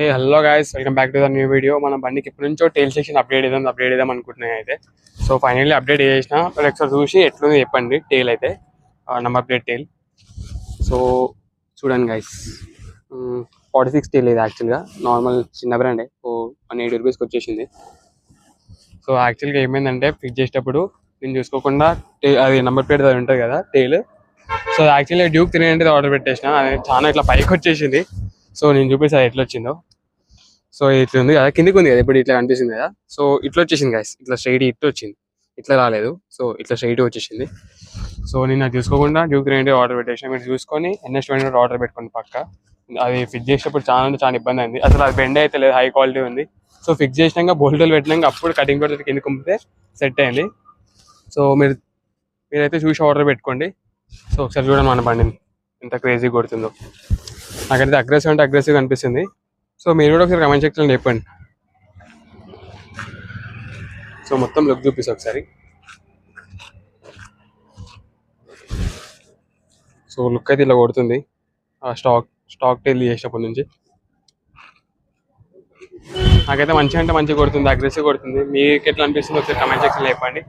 A hello guys, welcome back to the new video. మన బండికి ఇప్పటి నుంచో టైల్ సెక్షన్ అప్డేట్ చేద్దాం అనుకుంటున్నాను అయితే. సో ఫైనల్లీ అప్డేట్ చేసిన, మరి ఒకసారి చూసి ఎట్లుంది చెప్పండి. టైల్ అయితే నంబర్ ప్లేట్ టైల్. సో చూడండి గాయస్, 46 టైల్ ఇది యాక్చువల్గా నార్మల్ చిన్న బ్రాండే. సో 180 రూపీస్కి వచ్చేసింది. సో యాక్చువల్గా ఏమైందంటే, ఫిక్స్ చేసేటప్పుడు నేను చూసుకోకుండా అది నంబర్ ప్లేట్ అది ఉంటుంది కదా టైల్. సో యాక్చువల్గా డ్యూక్ 300 ఆర్డర్ పెట్టేసిన, అది చాలా ఇట్లా పైకి వచ్చేసింది. సో నేను చూపిస్తాను ఎట్లా వచ్చిందో. సో ఇట్లా ఉంది కదా, కిందికి ఉంది కదా, ఇప్పుడు ఇట్లా కనిపిస్తుంది కదా. సో ఇట్లా వచ్చేసింది గాయస్, ఇట్లా స్ట్రైట్ ఇట్లా వచ్చింది, ఇట్లా రాలేదు. సో ఇట్లా స్ట్రైట్ వచ్చేసింది. సో నేను అది చూసుకోకుండా డ్యూక్ 300 ఆర్డర్ పెట్టేసిన. మీరు చూసుకొని NS20 ఆర్డర్ పెట్టుకోండి పక్క. అది ఫిక్స్ చేసేటప్పుడు చాలా అంటే చాలా ఇబ్బంది అయింది. అసలు అది బెండ్ అయితే లేదు, హై క్వాలిటీ ఉంది. సో ఫిక్స్ చేసినాక బోల్టులు పెట్టినాక అప్పుడు కటింగ్ పెడితే కింద కుంపితే సెట్ అయింది. సో మీరైతే చూసి ఆర్డర్ పెట్టుకోండి. సో ఒకసారి చూడండి మన బండిని ఎంత క్రేజీ కొడుతుందో. నాకైతే అగ్రెసివ్ అనిపిస్తుంది. సో మీరు కూడా ఒకసారి కమెంట్ సెక్షన్లో చెప్పండి. సో మొత్తం లుక్ చూపిస్తా ఒకసారి. సో లుక్ అయితే ఇలా కొడుతుంది ఆ స్టాక్ టైల్ చేసినప్పటి నుంచి. నాకైతే మంచిగా అంటే మంచిగా కొడుతుంది, అగ్రెసివ్ కొడుతుంది. మీకు ఎట్లా అనిపిస్తుంది ఒకసారి కమెంట్ సెక్షన్లో చెప్పండి.